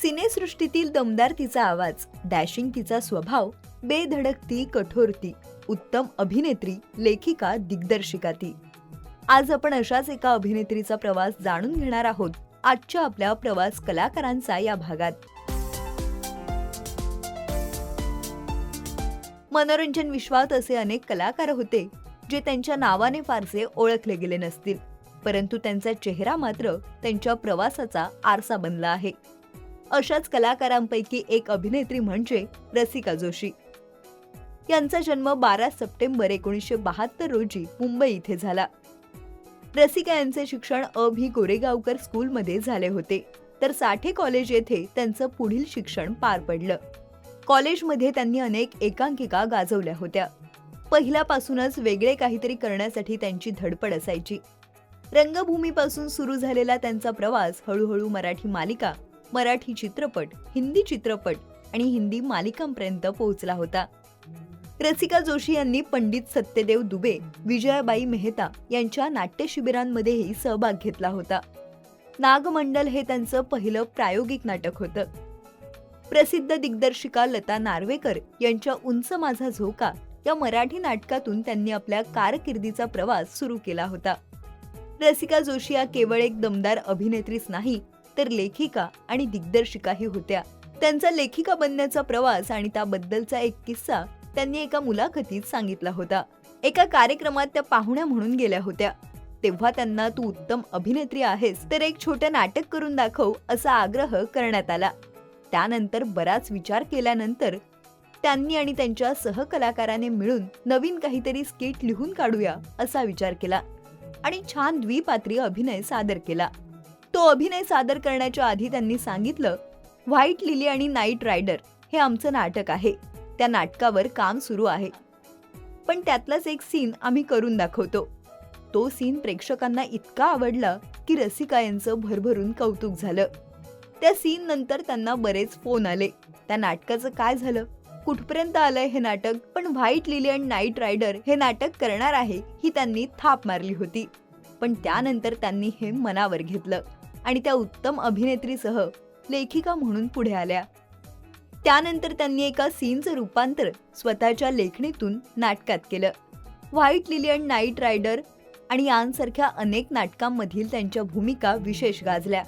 सिनेसृष्टीतील दमदार तिचा आवाज, डॅशिंग तिचा स्वभाव, बेधडक ती, कठोर ती, उत्तम अभिनेत्री, लेखिका, दिग्दर्शिका ती. आज आपण अशाच एका अभिनेत्रीचा प्रवास जाणून घेणार आहोत आजच्या आपल्या प्रवास कलाकारांचा या भागात. मनोरंजन विश्वात असे अनेक कलाकार होते जे त्यांच्या नावाने फारसे ओळखले गेले नसतील, परंतु त्यांचा चेहरा मात्र त्यांच्या प्रवासाचा आरसा बनला आहे. अशाच कलाकारांपैकी एक अभिनेत्री म्हणजे रसिका जोशी. यांचा जन्म 12 सप्टेंबर 1972 रोजी मुंबई इथे झाला. रसिका यांचे शिक्षण अ.भी. गोरेगावकर स्कूलमध्ये झाले होते, तर साठे कॉलेज येथे त्यांचं पुढील शिक्षण पार पडलं. कॉलेजमध्ये त्यांनी अनेक एकांकिका गाजवल्या होत्या. पहिल्यापासूनच वेगळे काहीतरी करण्यासाठी त्यांची धडपड असायची. रंगभूमीपासून सुरू झालेला त्यांचा प्रवास हळूहळू मराठी मालिका, मराठी चित्रपट, हिंदी चित्रपट आणि हिंदी मालिकांपर्यंत पोहोचला होता. रसिका जोशी यांनी पंडित सत्यदेव दुबे, विजयाबाई मेहता यांच्या नाट्य शिबिरांमध्येही सहभाग घेतला होता. नागमंडल हे त्यांचं पहिलं प्रायोगिक नाटक होतं. प्रसिद्ध दिग्दर्शिका लता नार्वेकर यांच्या उंच माझा झोका या मराठी नाटकातून त्यांनी आपल्या कारकिर्दीचा प्रवास सुरू केला होता. रसिका जोशी या केवळ एक दमदार अभिनेत्रीच नाही, तर लेखिका आणि दिग्दर्शिकाही होत्या. त्यांचा लेखिका बनण्याचा प्रवास आणि त्याबद्दलचा एक किस्सा त्यांनी एका मुलाखतीत सांगितला होता. एका कार्यक्रमात त्या पाहुण्या म्हणून गेल्या होत्या. तेव्हा त्यांना तू उत्तम अभिनेत्री आहेस तर एक छोटं नाटक करून दाखव असा आग्रह करण्यात आला. त्यानंतर बराच विचार केल्यानंतर त्यांनी आणि त्यांच्या सहकलाकाराने मिळून नवीन काहीतरी स्किट लिहून काढूया असा विचार केला आणि छान द्विपात्री अभिनय सादर केला. तो अभिनय सादर करण्याच्या आधी त्यांनी सांगितलं, व्हाईट लिली आणि नाईट रायडर हे आमचं नाटक आहे. त्या नाटकावर काम सुरू आहे, पण त्यातलाच एक सीन आम्ही करून दाखवतो. तो सीन प्रेक्षकांना इतका आवडला की रसिका यांचं भरभरून कौतुक झालं. त्या सीन नंतर त्यांना बरेच फोन आले. त्या नाटकाचं काय झालं, कुठपर्यंत आलंय हे नाटक, पण व्हाईट लिली आणि नाईट रायडर हे नाटक करणार आहे ही त्यांनी थाप मारली होती. पण त्यानंतर त्यांनी हे मनावर घेतलं आणि त्या उत्तम अभिनेत्रीसह लेखिका म्हणून पुढे आल्या. त्यानंतर त्यांनी एका सीनचं रूपांतर स्वतःच्या लेखणीतून नाटकात केलं. व्हाईट लिली आणि नाईट रायडर आणि यांसारख्या अनेक नाटकांमधील त्यांच्या भूमिका विशेष गाजल्या.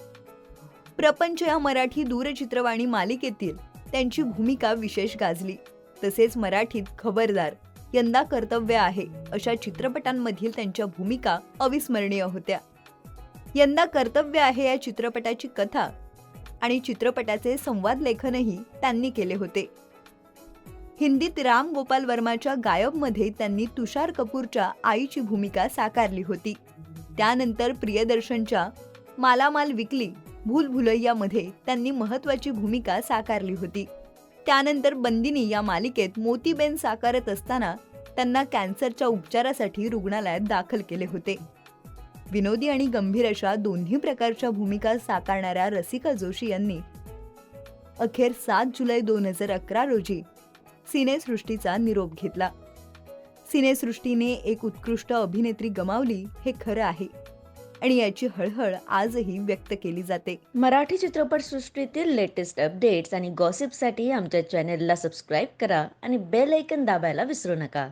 प्रपंच या मराठी दूरचित्रवाणी मालिकेतील त्यांची भूमिका विशेष गाजली. तसेच मराठीत खबरदार, यंदा कर्तव्य आहे अशा चित्रपटांमधील त्यांच्या भूमिका अविस्मरणीय होत्या. यंदा कर्तव्य आहे या चित्रपटाची कथा आणि चित्रपटाचे संवाद लेखनही त्यांनी केले होते. हिंदीत राम गोपाल वर्माच्या गायबमध्ये त्यांनी तुषार कपूरच्या आईची भूमिका साकारली होती. त्यानंतर प्रियदर्शनच्या मालामाल विकली, भूल भुलैयामध्ये त्यांनी महत्त्वाची भूमिका साकारली होती. त्यानंतर बंदिनी या मालिकेत मोतीबेन साकारत असताना त्यांना कॅन्सरच्या उपचारासाठी रुग्णालयात दाखल केले होते. विनोदी आणि गंभीर अशा दोन्ही प्रकारच्या भूमिका साकारणाऱ्या रसिका जोशी यांनी अखेर 7 जुलै 2011 रोजी सिनेसृष्टीचा निरोप घेतला. सिनेसृष्टीने एक उत्कृष्ट अभिनेत्री गमावली हे खरं आहे आणि याची हळहळ आजही व्यक्त केली जाते. मराठी चित्रपटसृष्टीतील लेटेस्ट अपडेट्स आणि गॉसिपसाठी आमच्या चॅनेलला सबस्क्राईब करा आणि बेल आयकॉन दाबायला विसरू नका.